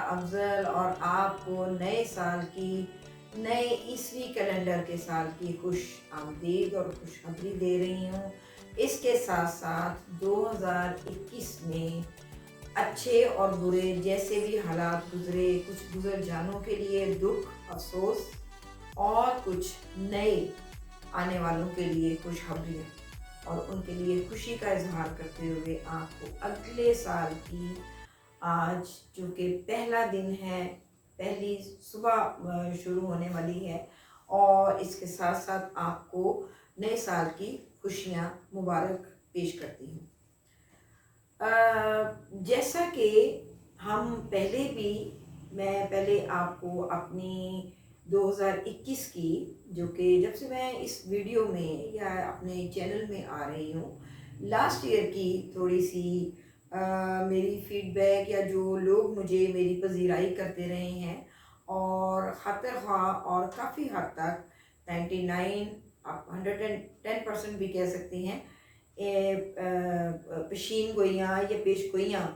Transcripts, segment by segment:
افضل اور آپ کو نئے سال کی، نئے عیسوی کیلنڈر کے سال کی خوش آمدید اور خوشخبری دے رہی ہوں۔ اس کے ساتھ ساتھ 2021 میں اچھے اور برے جیسے بھی حالات گزرے، کچھ گزر جانوں کے لیے دکھ افسوس، اور کچھ نئے آنے والوں کے لیے خوشخبریاں اور ان کے لیے خوشی کا اظہار کرتے ہوئے آپ کو اگلے سال کی آج چونکہ پہلا دن ہے، پہلی صبح شروع ہونے والی ہے، اور اس کے ساتھ ساتھ آپ کو نئے سال کی خوشیاں مبارک پیش کرتی ہوں۔ جیسا کہ ہم میں پہلے آپ کو اپنی 2021 کی، جو کہ جب سے میں اس ویڈیو میں یا اپنے چینل میں آ رہی ہوں، لاسٹ ایئر کی تھوڑی سی میری فیڈ بیک یا جو لوگ مجھے میری پذیرائی کرتے رہے ہیں، اور خاطر خواہ اور کافی حد تک 99 آپ 110% بھی کہہ سکتی ہیں، پیشین گوئیاں یا پیش گوئیاں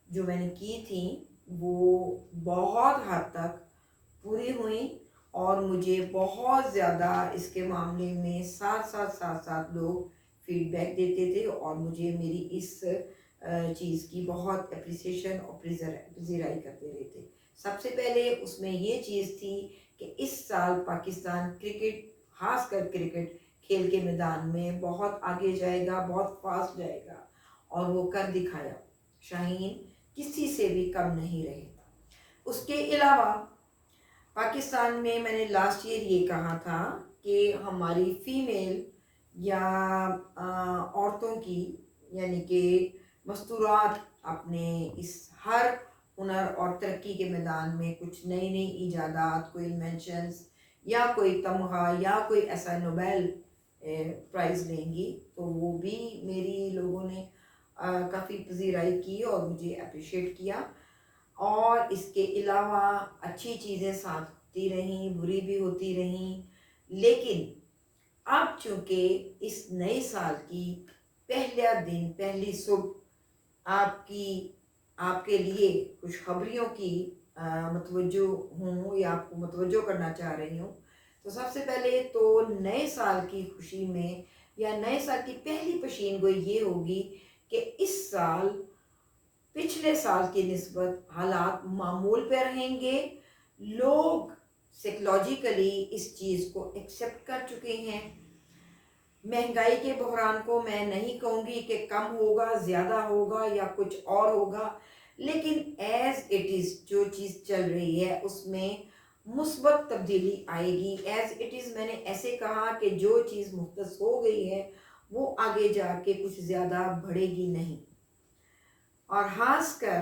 جو میں نے کی تھیں وہ بہت حد تک پوری ہوئیں، اور مجھے بہت زیادہ اس کے معاملے میں ساتھ لوگ فیڈ بیک دیتے تھے، اور مجھے میری اس چیز کی بہت اپریسیشن اور پذیرائی کرتے رہے تھے۔ سب سے پہلے اس میں یہ چیز تھی کہ اس سال پاکستان کرکٹ، خاص کر کرکٹ کھیل کے میدان میں بہت آگے جائے گا، بہت فاسٹ جائے گا، اور وہ کر دکھایا۔ شاہین کسی سے بھی کم نہیں رہے۔ اس کے علاوہ پاکستان میں نے لاسٹ ایئر یہ کہا تھا کہ ہماری فیمیل یا عورتوں کی، یعنی کہ مستورات اپنے اس ہر ہنر اور ترقی کے میدان میں کچھ نئی ایجادات، کوئی انوینشنز یا کوئی تمغہ یا کوئی ایسا نوبیل پرائز لیں گی، تو وہ بھی میری لوگوں نے کافی پذیرائی کی اور مجھے اپریشیٹ کیا۔ اور اس کے علاوہ اچھی چیزیں ساتھ ہوتی رہیں، بری بھی ہوتی رہیں، لیکن اب چونکہ اس نئے سال کی پہلا دن، پہلی صبح آپ کے لیے خوشخبریوں کی متوجہ ہوں یا آپ کو متوجہ کرنا چاہ رہی ہوں، تو سب سے پہلے تو نئے سال کی خوشی میں یا نئے سال کی پہلی پیشین گوئی یہ ہوگی کہ اس سال پچھلے سال کی نسبت حالات معمول پہ رہیں گے۔ لوگ سائیکولوجیکلی اس چیز کو ایکسیپٹ کر چکے ہیں۔ مہنگائی کے بحران کو میں نہیں کہوں گی کہ کم ہوگا، زیادہ ہوگا یا کچھ اور ہوگا، لیکن ایز اٹ از جو چیز چل رہی ہے اس میں مثبت تبدیلی آئے گی۔ ایز اٹ از میں نے ایسے کہا کہ جو چیز مختص ہو گئی ہے وہ آگے جا کے کچھ زیادہ بڑھے گی نہیں، اور خاص کر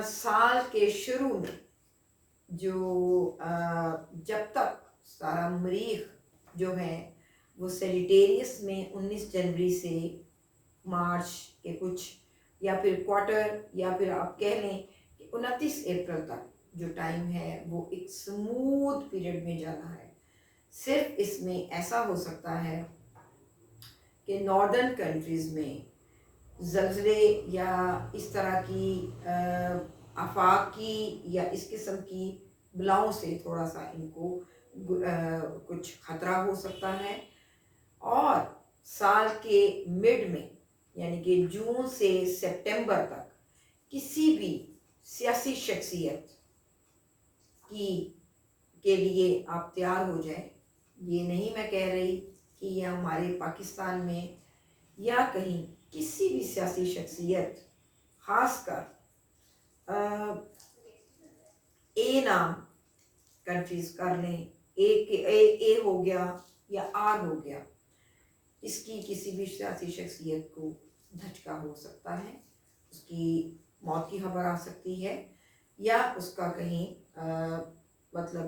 سال کے شروع میں جو جب تک سارا مریخ جو ہے وہ سیجیٹیریس میں 19 جنوری سے مارچ کے کچھ یا پھر کوارٹر یا پھر آپ کہہ لیں کہ 29 اپریل تک جو ٹائم ہے وہ ایک سموتھ پیریڈ میں جانا ہے۔ صرف اس میں ایسا ہو سکتا ہے کہ ناردرن کنٹریز میں زلزلے یا اس طرح کی آفات کی یا اس قسم کی بلاؤں سے تھوڑا سا ان کو کچھ خطرہ ہو سکتا ہے، اور سال کے مڈ میں یعنی کہ جون سے سپٹمبر تک کسی بھی سیاسی شخصیت کے لیے آپ تیار ہو جائیں۔ یہ نہیں میں کہہ رہی کہ یہ ہمارے پاکستان میں یا کہیں کسی بھی سیاسی شخصیت، خاص کر اے نام کنٹریز کر لیں، اے ہو گیا یا آر ہو گیا، اس کی کسی بھی سیاسی شخصیت کو دھچکا ہو سکتا ہے، اس کی موت کی خبر آ سکتی ہے، یا اس کا کہیں مطلب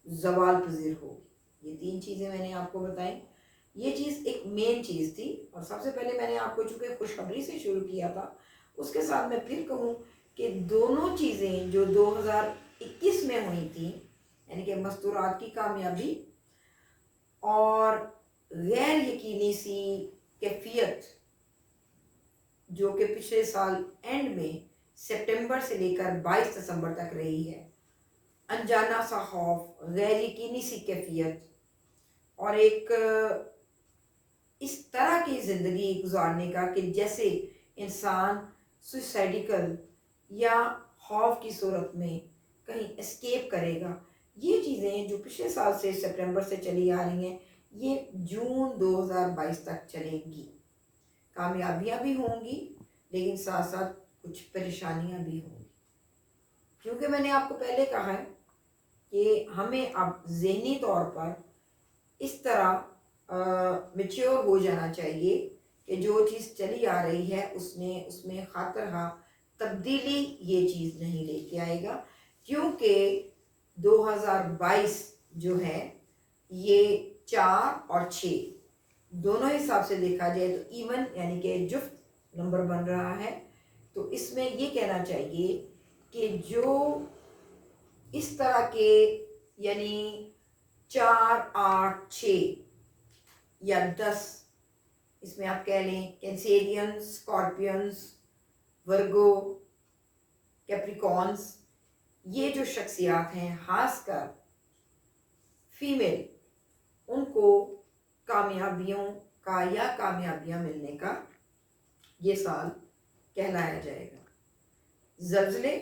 زوال پذیر ہوگی۔ یہ 3 چیزیں میں نے آپ کو بتائیں۔ یہ چیز ایک مین چیز تھی، اور سب سے پہلے میں نے آپ کو چونکہ خوشخبری سے شروع کیا تھا، اس کے ساتھ میں پھر کہوں کہ دونوں چیزیں جو 2021 میں ہوئی تھیں، یعنی کہ مستورات کی کامیابی اور غیر یقینی سی کیفیت جو کہ پچھلے سال اینڈ میں सितंबर से लेकर 22 दिसंबर तक रही है। अनजाना सा खौफ, गैर यकीनी सी कैफियत और एक इस तरह की ज़िंदगी गुजारने का कि जैसे इंसान सुसाइडिकल या खौफ की सूरत में कहीं एस्केप करेगा। ये चीज़ें जो पिछले साल से सितंबर से चली आ रही हैं, ये जून 2022 तक चलेंगी। कामयाबियां भी होंगी, लेकिन साथ साथ कुछ परेशानियां भी होंगी, क्योंकि मैंने आपको पहले कहा है कि हमें अब ज़हनी तौर पर इस तरह मैच्योर हो जाना चाहिए कि जो चीज़ चली आ रही है उसमें खातरहा तब्दीली ये चीज़ नहीं लेके आएगा, क्योंकि 2022 जो है ये 4 और 6 दोनों हिसाब से देखा जाए तो इवन यानी कि जुफ्त नंबर बन रहा है। तो इसमें ये कहना चाहिए कि जो इस तरह के यानी 4, 8, 6 या 10, इसमें आप कह लें कैंसेरियंस, स्कॉर्पियंस, वर्गो, कैप्रिकॉन्स, ये जो शख्सियात हैं खासकर फीमेल, उनको कामयाबियों का या कामयाबियां मिलने का ये साल कहलाया जाएगा। ज़लज़ले,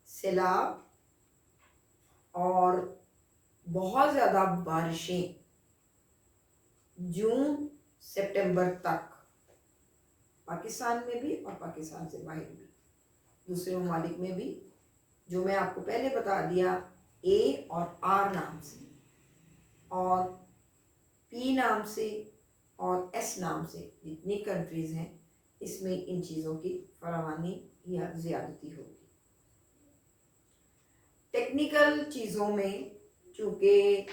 सैलाब और बहुत ज़्यादा बारिशें जून सितंबर तक पाकिस्तान में भी और पाकिस्तान से बाहर भी, दूसरे ममालिक में भी, जो मैं आपको पहले बता दिया ए और आर नाम से और पी नाम से और एस नाम से जितनी कंट्रीज़ हैं, इसमें इन चीज़ों की फरावानी या ज़्यादती होगी। टेक्निकल चीज़ों में चूँकि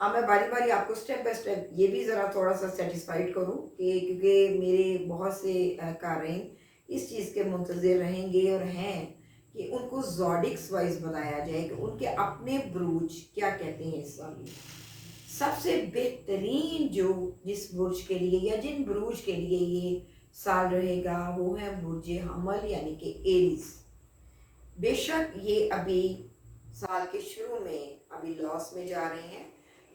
अब मैं बारी बारी आपको स्टेप बाय स्टेप ये भी ज़रा थोड़ा सा सेटिस्फाइड करूँ कि क्योंकि मेरे बहुत से क़ारीन इस चीज़ के मुंतज़िर रहेंगे और हैं कि उनको ज़ोडिक्स वाइज बताया जाए कि उनके अपने बुरूज क्या कहते हैं इस साल में। सबसे बेहतरीन जो जिस बुर्ज के लिए या जिन बुरूज के लिए ये साल रहेगा वो है बुर्ज हमल यानी कि एरीज। बेशक ये अभी साल के शुरू में अभी लॉस में जा रहे हैं,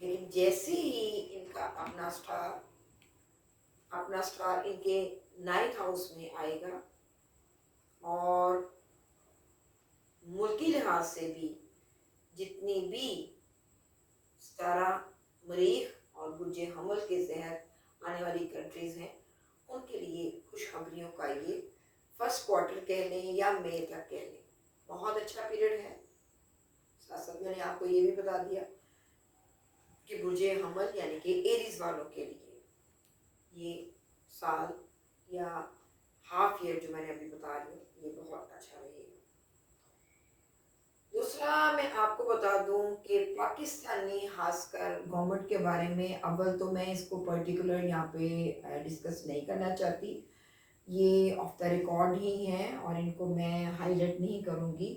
लेकिन जैसे ही इनका अपना स्टार इनके 9th हाउस में आएगा और मुल्की लिहाज से भी जितनी भी सतारा मरीख और बुर्ज हमल के तहत आने वाली कंट्रीज़ हैं, उनके लिए खुशखबरियों का ये फर्स्ट क्वार्टर कह लें या मई तक कह लें, बहुत अच्छा पीरियड है। साथ साथ मैंने आपको ये भी बता दिया कि बुर्ज हमल यानी कि एरीज वालों के लिए ये साल या हाफ ईयर जो मैंने अभी बता रही हूँ, ये बहुत अच्छा रहेगा। दूसरा मैं आपको बता दूं कि पाकिस्तानी खासकर गवर्नमेंट के बारे में, अव्वल तो मैं इसको पर्टिकुलर यहाँ पे डिस्कस नहीं करना चाहती, ये ऑफ द रिकॉर्ड ही हैं और इनको मैं हाईलाइट नहीं करूँगी,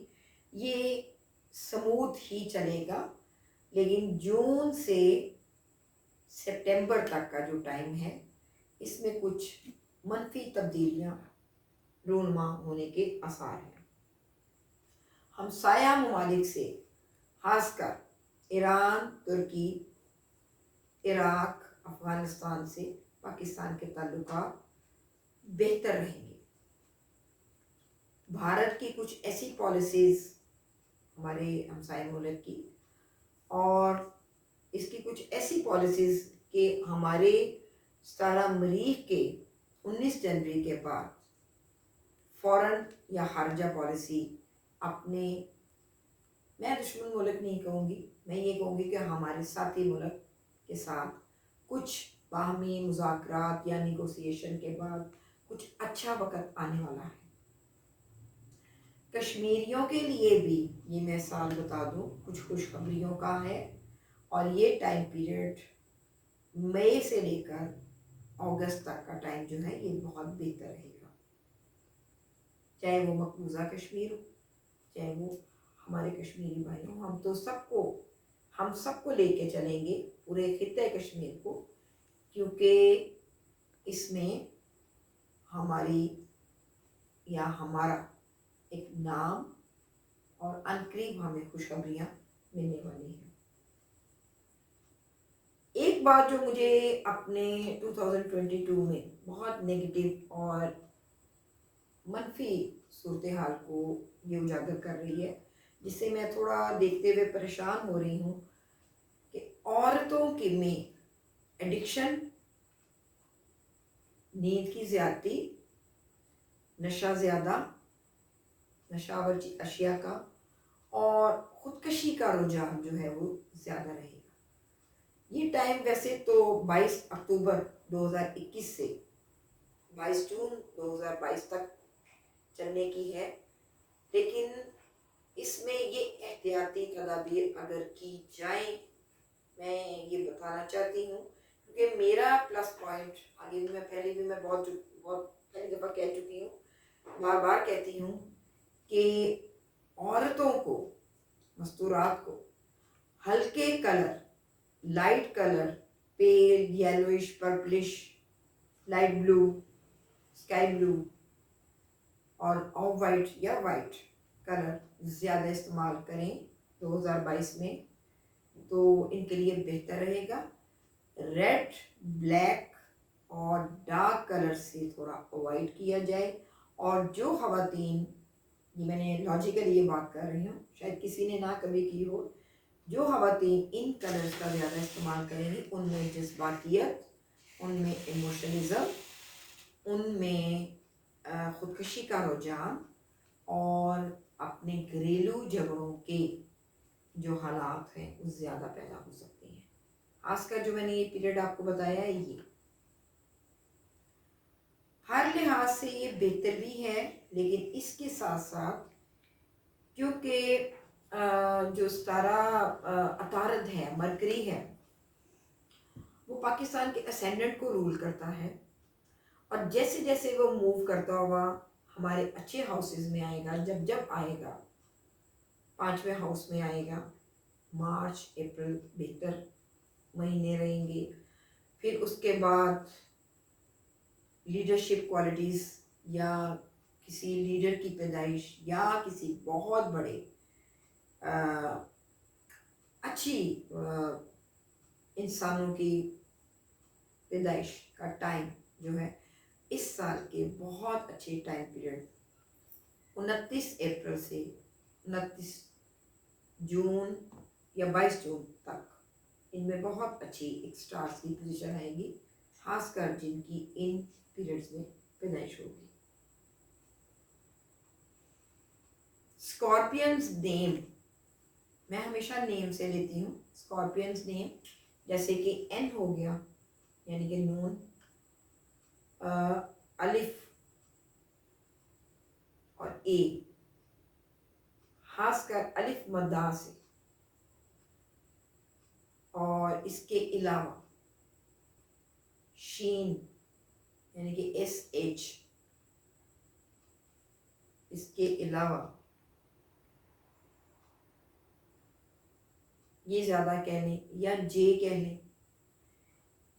ये स्मूथ ही चलेगा। लेकिन जून से सितंबर तक का जो टाइम है, इसमें कुछ मनफी तब्दीलियाँ रूनुमा होने के आसार हैं। हमसाया ममालिक से खासकर ईरान, तुर्की, इराक, अफ़गानिस्तान से पाकिस्तान के ताल्लुकात बेहतर रहेंगे। भारत की कुछ ऐसी पॉलिसीज़ हमारे हमसाया मुल्क की और इसकी कुछ ऐसी पॉलिसीज़ कि हमारे 17 मरीख के 19 जनवरी के बाद फ़ौरन या खारजा पॉलिसी अपने, मैं दुश्मन मुल्क नहीं कहूँगी, मैं ये कहूँगी कि हमारे साथी मुल्क के साथ कुछ बाहमी मुज़ाकरात या निगोसिएशन के बाद कुछ अच्छा वक्त आने वाला है। कश्मीरियों के लिए भी ये मैं साल बता दूँ कुछ खुशखबरियों का है और ये टाइम पीरियड मई से लेकर अगस्त तक का टाइम जो है ये बहुत बेहतर रहेगा। चाहे वो मकबूजा कश्मीर हो, चाहे वो हमारे कश्मीरी भाई हों, हम सबको लेके चलेंगे पूरे खित्ते कश्मीर को, क्योंकि इसमें हमारी یا ہمارا ایک نام اور عنقریب ہمیں خوشخبریاں ملنے والی ہیں۔ ایک بات جو مجھے اپنے 2022 میں بہت نگیٹو اور منفی صورتحال کو یہ اجاگر کر رہی ہے، جس سے میں تھوڑا دیکھتے ہوئے پریشان ہو رہی ہوں، کہ عورتوں کے میں ایڈکشن، نیند کی زیادتی، نشہ زیادہ، نشاور اشیاء کا اور خودکشی کا رجحان جو ہے وہ زیادہ رہے گا۔ یہ ٹائم ویسے تو 22 اکتوبر 2021 سے 22 جون 2022 تک چلنے کی ہے، لیکن اس میں یہ احتیاطی تدابیر اگر کی جائیں، میں یہ بتانا چاہتی ہوں، کیونکہ میرا پلس پوائنٹ آگے بھی میں پہلے بھی میں بہت پہلی دفعہ کہہ چکی ہوں، بار بار کہتی ہوں کہ عورتوں کو، مستورات کو ہلکے colour, light colour, pale, yellowish, purplish, light blue, sky blue اور آف وائٹ یا وائٹ کلر زیادہ استعمال کریں 2022 میں، تو ان کے لیے بہتر رہے گا۔ ریڈ، بلیک اور ڈارک کلر سے تھوڑا اوائڈ کیا جائے، اور جو خواتین، یہ میں نے لاجیکلی یہ بات کر رہی ہوں، شاید کسی نے نہ کبھی کی ہو، جو خواتین ان کلرز کا زیادہ استعمال کریں گی، ان میں جذباتیت، ان میں ایموشنلزم، ان میں خودکشی کا رجحان اور اپنے گھریلو جھگڑوں کے جو حالات ہیں وہ زیادہ پیدا ہو سکتے ہیں۔ خاص کر جو میں نے یہ پیریڈ آپ کو بتایا ہے، یہ ہر لحاظ سے یہ بہتر بھی ہے، لیکن اس کے ساتھ ساتھ کیونکہ جو ستارہ عطارد ہے، مرکری ہے، وہ پاکستان کے اسینڈنٹ کو رول کرتا ہے، اور جیسے جیسے وہ موو کرتا ہوا ہمارے اچھے ہاؤسز میں آئے گا، جب آئے گا 5ویں ہاؤس میں آئے گا، مارچ اپریل بہتر مہینے رہیں گے۔ پھر اس کے بعد لیڈرشپ کوالٹیز، یا کسی لیڈر کی پیدائش، یا کسی بہت بڑے اچھی انسانوں کی پیدائش کا ٹائم جو ہے، اس سال کے بہت اچھے ٹائم پیریڈ 29 اپریل سے 29 جون یا 22 جون تک، ان میں بہت اچھی ایک سٹارز کی پوزیشن آئے گی، خاص کر جن کی ان پیریڈز میں پیدائش ہوگی۔ اسکارپینز نیم، میں ہمیشہ نیم سے لیتی ہوں، اسکارپینز نیم جیسے کہ این ہو گیا، یعنی کہ نون، الف اور اے، خاص کر الف مدہ سے، اور اس کے علاوہ شین یعنی کہ ایس ایچ، اس کے علاوہ یہ زیادہ کہہ لیں یا جے کہہ لیں،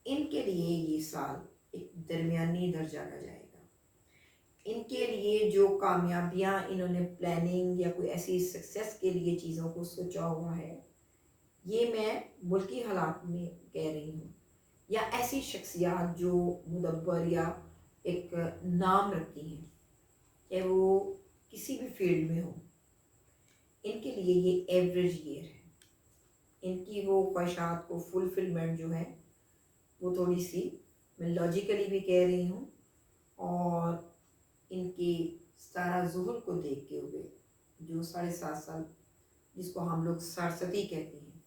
ان کے لیے یہ سال ایک درمیانی درجہ کا جائے گا۔ ان کے لیے جو کامیابیاں انہوں نے پلاننگ یا کوئی ایسی سکسیس کے لیے چیزوں کو سوچا ہوا ہے، یہ میں ملکی حالات میں کہہ رہی ہوں، یا ایسی شخصیات جو مدبر یا ایک نام رکھتی ہیں، کہ وہ کسی بھی فیلڈ میں ہوں، ان کے لیے یہ ایوریج ایئر ہے۔ ان کی وہ خواہشات کو فلفلمنٹ جو ہے وہ تھوڑی سی، میں لاجیکلی بھی کہہ رہی ہوں، اور ان کی ستارہ ظہر کو دیکھتے ہوئے جو 7.5 سال، جس کو ہم لوگ سارستی کہتے ہیں،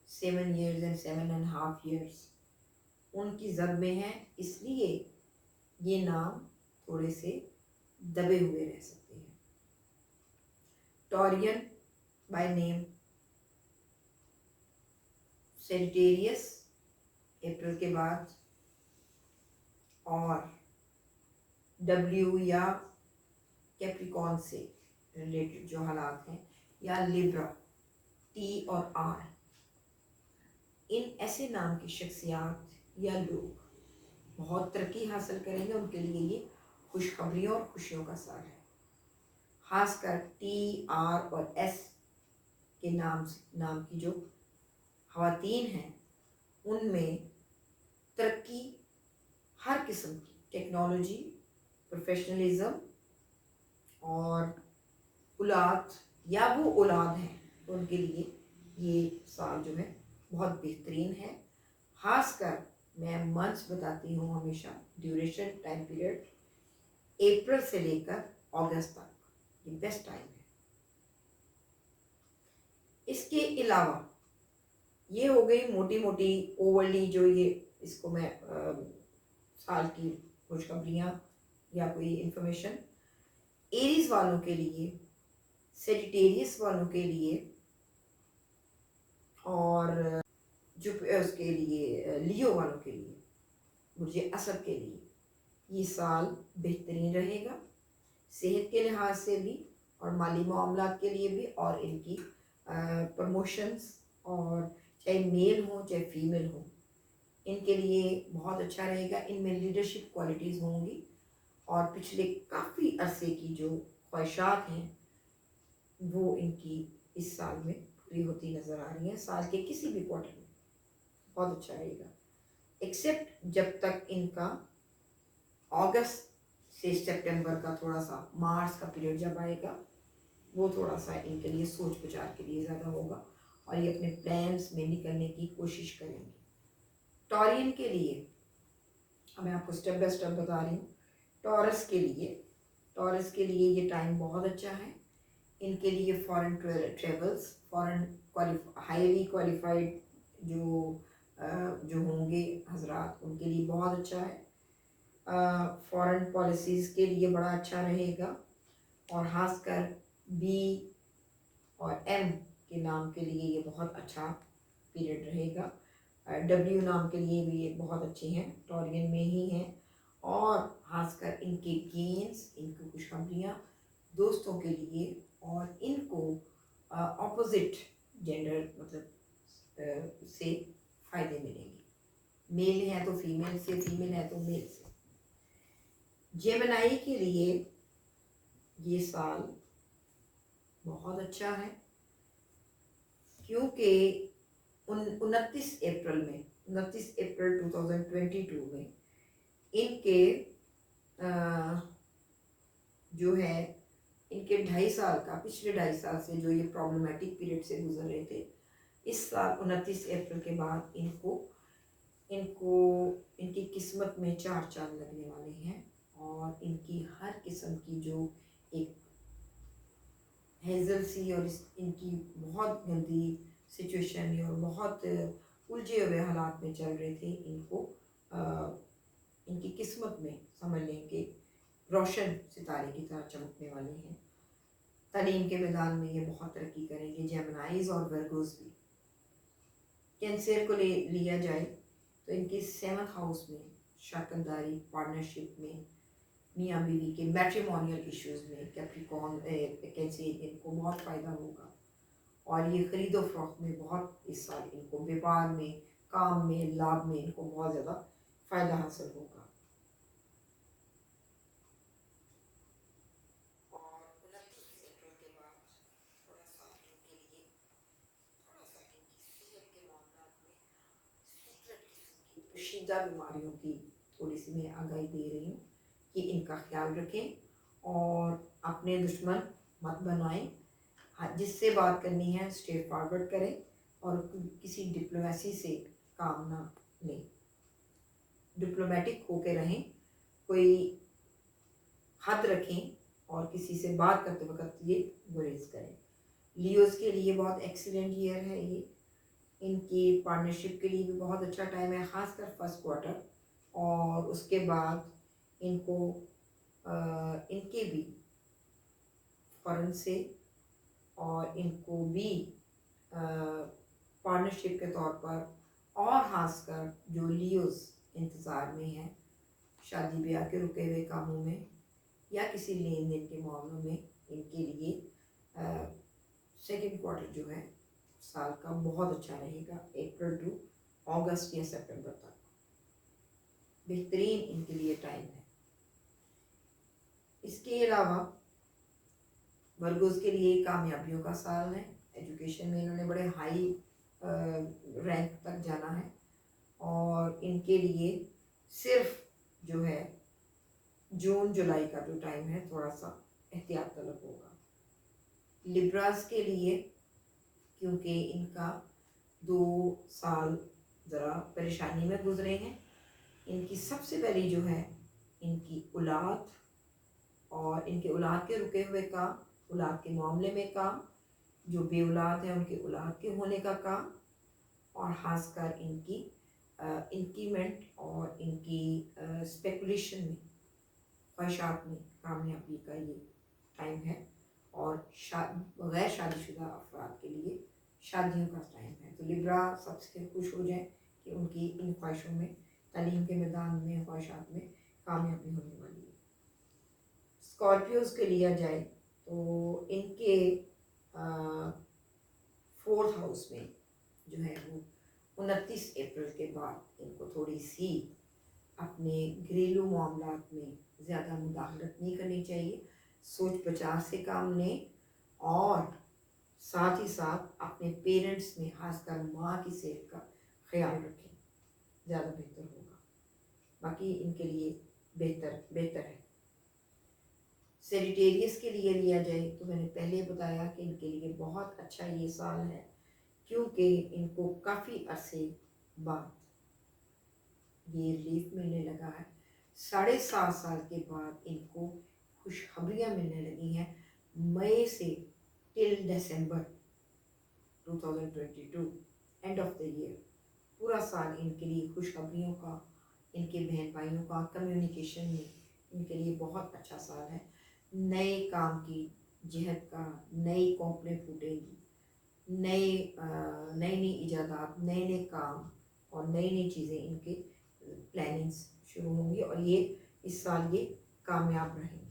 7 years and 7.5 years، ان کی زد میں ہیں، اس لیے یہ نام تھوڑے سے دبے ہوئے رہ سکتے ہیں۔ ٹورین بائی نیم، سیجیٹیریس اپریل کے بعد، اور ڈبلیو یا کیپریکون سے ریلیٹڈ جو حالات ہیں، یا لیبرا، ٹی اور آر، ان ایسے نام کی شخصیات یا لوگ بہت ترقی حاصل کریں گے، ان کے لیے یہ خوشخبریوں اور خوشیوں کا سال ہے۔ खासकर TR और S के नाम की जो ख़वातीन हैं, उनमें तरक्की हर किस्म की, टेक्नोलॉजी, प्रोफेशनलिज्म और औलाद या वो औलाद हैं तो उनके लिए ये साल जो है बहुत बेहतरीन है। खासकर मैं मंथ्स बताती हूँ हमेशा, ड्यूरेशन टाइम पीरियड अप्रैल से लेकर अगस्त तक, ये बेस्ट टाइम है। इसके अलावा ये हो गई मोटी मोटी ओवरली जो ये इसको मैं साल की खुशखबरियाँ या कोई इंफॉर्मेशन। एरीज वालों के लिए, सेजिटेरियस वालों के लिए और जो उसके लिए लियो वालों के लिए, मुझे असद के लिए ये साल बेहतरीन रहेगा, सेहत के लिहाज से भी और माली मामलात के लिए भी, और इनकी प्रमोशंस, और चाहे मेल हो चाहे फीमेल हो, इनके लिए बहुत अच्छा रहेगा। इनमें लीडरशिप क्वालिटीज़ होंगी और पिछले काफ़ी अरसे की जो ख्वाहिशात हैं वो इनकी इस साल में पूरी होती नज़र आ रही हैं। साल के किसी भी क्वार्टर में बहुत अच्छा रहेगा, एक्सेप्ट जब तक इनका अगस्त से सितंबर का, थोड़ा सा मार्च का पीरियड जब आएगा, वो थोड़ा सा इनके लिए सोच विचार के लिए ज़्यादा होगा और ये अपने प्लान्स में निकलने की कोशिश करेंगे। टॉरियन के लिए अब मैं आपको स्टेप बाय स्टेप बता रही हूँ। टॉरस के लिए ये टाइम बहुत अच्छा है। इनके लिए foreign travels, foreign highly qualified जो होंगे हजरात, उनके लिए बहुत अच्छा है। फॉरेन पॉलिसीज़ के लिए बड़ा अच्छा रहेगा और ख़ासकर B और M के नाम के लिए ये बहुत अच्छा पीरियड रहेगा। W नाम के लिए भी ये बहुत अच्छे हैं, टॉरियन में ही हैं, और ख़ासकर इनके गेन्स, इनकी खुशखबरियाँ दोस्तों के लिए, और इनको ऑपोजिट जेंडर मतलब से फ़ायदे मिलेंगे। मेल है तो फीमेल से, फीमेल है तो मेल से। जेमिनी के लिए ये साल बहुत अच्छा है क्योंकि 29 अप्रैल 2022 में इनके जो है इनके 2.5 साल का, पिछले 2.5 साल से जो ये प्रॉब्लमेटिक पीरियड से गुजर रहे थे, इस साल 29 अप्रैल के बाद इनको इनकी किस्मत में 4 चांद लगने वाले हैं और इनकी हर किस्म की जो एक हेजल सी और इनकी बहुत गंदी सिचुएशन और बहुत उलझे हुए हालात में चल रहे थे, इनकी किस्मत में समझ लें कि रोशन सितारे की तरह चमकने वाले हैं। तालीम के मैदान में ये बहुत तरक्की करेंगे। जेमिनीज और वर्गोस भी। कैंसर को लिया जाए तो इनके 7th हाउस में शराकतदारी, पार्टनरशिप में, मियाँ बीवी के मैट्रिमोनियल इश्यूज़ में कैप्रिकॉर्न कैंसरियन को बहुत फ़ायदा होगा और ये ख़रीदो फरोख्त में बहुत इस साल इनको व्यापार में, काम में, लाभ में इनको बहुत ज़्यादा फ़ायदा हासिल होगा। और 29 अप्रैल के बाद थोड़ा सा इनके लिए थोड़ा सा इनकी सेहत के मामलात में सीक्रेट किस्म की पोशीदा बीमारियों की थोड़ी सी मैं आगाही दे रही हूँ कि इनका ख्याल रखें और अपने दुश्मन मत बनाएं। जिससे बात करनी है स्ट्रेट फॉरवर्ड करें और किसी डिप्लोमेसी से काम ना लें, डिप्लोमेटिक होकर रहें, कोई हद रखें और किसी से बात करते वक्त ये गुरेज करें। लियोज के लिए बहुत एक्सीलेंट ईयर है ये। इनकी पार्टनरशिप के लिए भी बहुत अच्छा टाइम है, ख़ासकर फर्स्ट क्वार्टर, और उसके बाद इनको इनके भी फॉरेन से और इनको भी पार्टनरशिप के तौर पर, और ख़ासकर जो लियोज इंतज़ार में हैं शादी ब्याह के रुके हुए कामों में या किसी लेन देन के मामलों में, इनके लिए सेकंड क्वार्टर जो है साल का बहुत अच्छा रहेगा। अप्रैल टू अगस्त या सितंबर तक बेहतरीन इनके लिए टाइम है। इसके अलावा वर्गोज़ के लिए कामयाबियों का साल है। एजुकेशन में इन्होंने बड़े हाई रैंक तक जाना है और इनके लिए सिर्फ जो है जून जुलाई का जो टाइम है थोड़ा सा एहतियात तलब होगा। लिब्रास के लिए क्योंकि इनका 2 साल ज़रा परेशानी में गुजरे हैं, इनकी सबसे पहली जो है इनकी औलाद और इनके औलाद के रुके हुए काम, औलाद के मामले में काम, जो बे औलाद है उनके औलाद के होने का काम, और ख़ासकर इनकी इंक्रीमेंट और इनकी स्पेकुलेशन में, ख्वाहिशात में कामयाबी का ये टाइम है। और गैर शादीशुदा अफराद के लिए शादियों का टाइम है। तो लिब्रा सबसे खुश हो जाए कि उनकी इन ख्वाहिशों में, तालीम के मैदान में, ख्वाहिशात में कामयाबी होने वाली है। स्कॉर्पियोज़ के लिया जाए तो इनके 4th हाउस में जो है वो 29 अप्रैल के बाद इनको थोड़ी सी अपने घरेलू मामलात में ज़्यादा मुदाखलत नहीं करनी चाहिए। सोच बचाव से काम लें और साथ ही साथ अपने पेरेंट्स में, खासकर माँ की सेहत का ख्याल रखें, ज़्यादा बेहतर होगा। बाकी इनके लिए बेहतर है। सेजिटेरियस के लिए लिया जाए तो मैंने पहले बताया कि इनके लिए बहुत अच्छा ये साल है, क्योंकि इनको काफ़ी अरसे बाद ये रिलीफ मिलने लगा है। 7.5 साल के बाद इनको खुशखबरियाँ मिलने लगी हैं। मई से till December 2022 end of the year पूरा साल इनके लिए खुशखबरियों का, इनके बहन भाइयों का कम्युनिकेशन में इनके लिए बहुत अच्छा साल है। नए काम की जहत का, नई कंपनी फूटेगी, नई इजादात, नए काम और नई चीज़ें इनके प्लानिंग्स शुरू होंगी और ये इस साल ये कामयाब रहेंगे।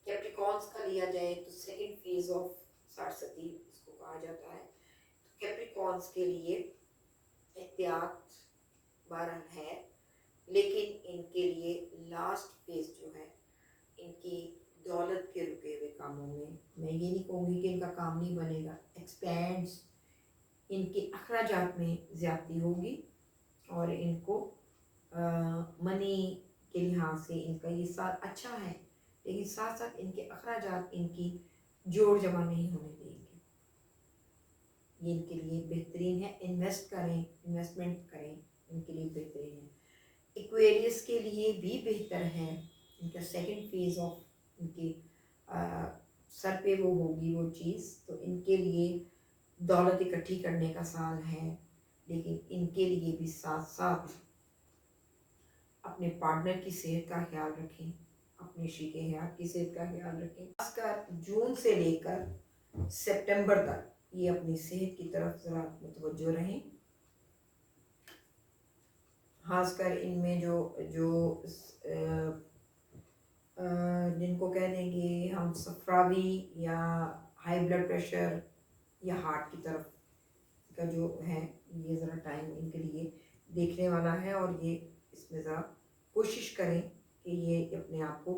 कैप्रिकॉर्न्स का लिया जाए तो सेकंड फेज ऑफ सरस्वती इसको कहा जाता है। तो कैप्रिकॉर्न्स के लिए एहतियात बहरहाल है, लेकिन इनके लिए लास्ट फेज जो है इनकी दौलत के रुके हुए कामों में, मैं ये नहीं कहूँगी कि इनका काम नहीं बनेगा, एक्सपेंड्स, इनके अखराजात में ज़्यादती होगी और इनको मनी के लिहाज से इनका ये साल अच्छा है, लेकिन साथ साथ इनके अखराजात इनकी जोड़ जमा नहीं होने देंगे। ये इनके लिए बेहतरीन है। इन्वेस्टमेंट करें, इनके लिए बेहतरीन है। एक्वेरियस के लिए भी बेहतर है। इनका सेकंड फेज ऑफ इनके सर पे वो होगी वो चीज़, तो इनके लिए दौलत इकट्ठी करने का साल है, लेकिन इनके लिए भी साथ साथ अपने पार्टनर की सेहत का ख्याल रखें, अपने शरीके हयात की सेहत का ख्याल रखें। खासकर जून से लेकर सितंबर तक ये अपनी सेहत की तरफ ज़रा मुतवज्जो रहें। खासकर इनमें जो जिनको कह देंगे हम सफरावी या हाई ब्लड प्रेशर या हार्ट की तरफ का जो है, ये ज़रा टाइम इनके लिए देखने वाला है और ये इसमें ज़रा कोशिश करें कि ये अपने आप को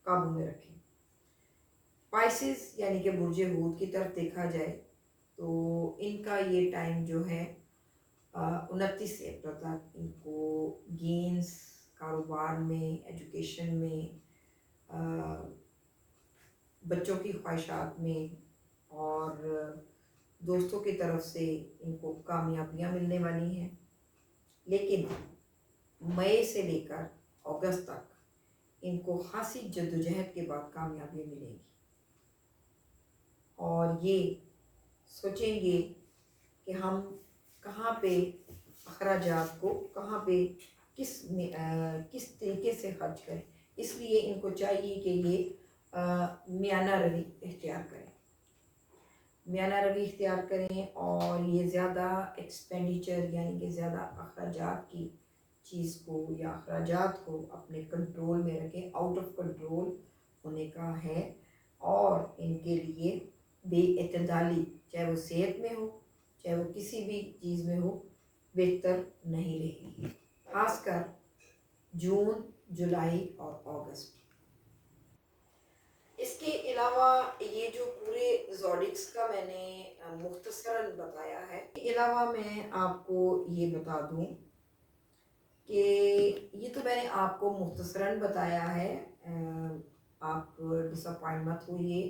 काबू में रखें। पाइसेस यानी कि बुर्जे हूत की तरफ देखा जाए तो इनका ये टाइम जो है 29 अप्रैल तक इनको गेन्स, कारोबार में, एजुकेशन में, बच्चों की ख्वाहिशात में और दोस्तों की तरफ से इनको कामयाबियाँ मिलने वाली हैं। लेकिन मई से लेकर अगस्त तक इनको खासी जद्दोजहद के बाद कामयाबी मिलेगी और ये सोचेंगे कि हम कहाँ पे अखराजात को कहाँ पे किस तरीके से खर्च करें। इसलिए इनको चाहिए कि ये मियाना रवि इख्तियार करें और ये ज़्यादा एक्सपेंडिचर यानी कि ज़्यादा अखराजात की चीज़ को या अखराजात को अपने कंट्रोल में रखें। आउट ऑफ कंट्रोल होने का है और इनके लिए बेइतदाली, चाहे वो सेहत में हो, चाहे वो किसी भी चीज़ में हो, बेहतर नहीं रहेगी। खासकर जून, जुलाई और अगस्त। اس کے علاوہ یہ جو پورے زوڈکس کا میں نے مختصراً بتایا ہے، اس کے علاوہ میں آپ کو یہ بتا دوں کہ یہ تو میں نے آپ کو مختصراً بتایا ہے، آپ ڈس اپوائنٹ مت ہوئیے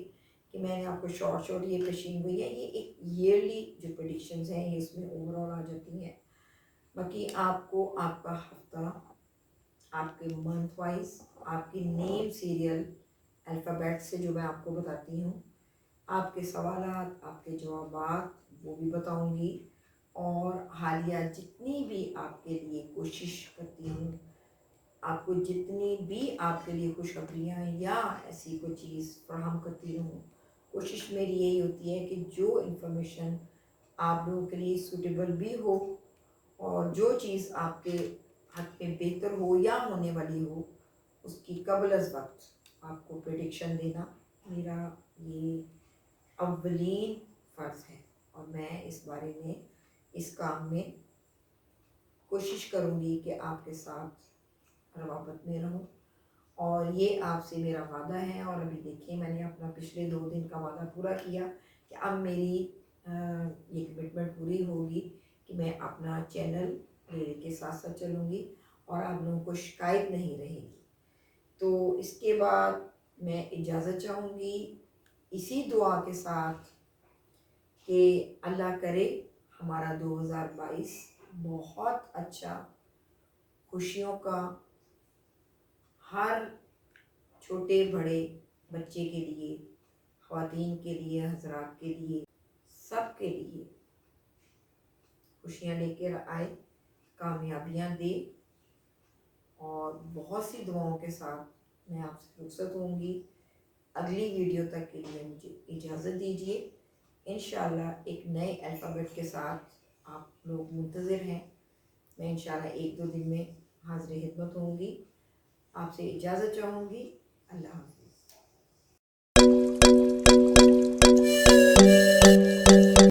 کہ میں نے آپ کو شارٹ یہ کشین ہوئی ہے، یہ ایک ایئرلی جو پریڈکشنز ہیں یہ اس میں اوور آل آ جاتی ہیں۔ باقی آپ کو آپ کا ہفتہ، آپ کے منتھ وائز، آپ کی نیم سیریل الفابیٹ سے جو میں آپ کو بتاتی ہوں، آپ کے سوالات، آپ کے جوابات وہ بھی بتاؤں گی، اور حالیہ جتنی بھی آپ کے لیے کوشش کرتی ہوں، آپ کو جتنی بھی آپ کے لیے خوشخبریاں یا ایسی کوئی چیز فراہم کرتی رہوں، کوشش میری یہی ہوتی ہے کہ جو انفارمیشن آپ لوگوں کے لیے سوٹیبل بھی ہو اور جو چیز آپ کے حق میں بہتر ہو یا ہونے والی ہو، اس کی قبل از وقت آپ کو پریڈکشن دینا میرا یہ اولین فرض ہے، اور میں اس بارے میں، اس کام میں کوشش کروں گی کہ آپ کے ساتھ روابط میں رہوں، اور یہ آپ سے میرا وعدہ ہے۔ اور ابھی دیکھیں میں نے اپنا پچھلے 2 دن کا وعدہ پورا کیا کہ اب میری یہ کمٹمنٹ پوری ہوگی کہ میں اپنا چینل کے ساتھ ساتھ چلوں گی اور آپ لوگوں کو شکایت نہیں رہے گی۔ تو اس کے بعد میں اجازت چاہوں گی اسی دعا کے ساتھ کہ اللہ کرے ہمارا 2022 بہت اچھا، خوشیوں کا، ہر چھوٹے بڑے بچے کے لیے، خواتین کے لیے، حضرات کے لیے، سب کے لیے خوشیاں لے کر آئے، کامیابیاں دے، اور بہت سی دعاؤں کے ساتھ میں آپ سے رخصت ہوں گی۔ اگلی ویڈیو تک کے لیے مجھے اجازت دیجیے۔ انشاءاللہ ایک نئے الفابیٹ کے ساتھ آپ لوگ منتظر ہیں۔ میں انشاءاللہ 1-2 دن میں حاضر خدمت ہوں گی۔ آپ سے اجازت چاہوں گی۔ اللہ حافظ۔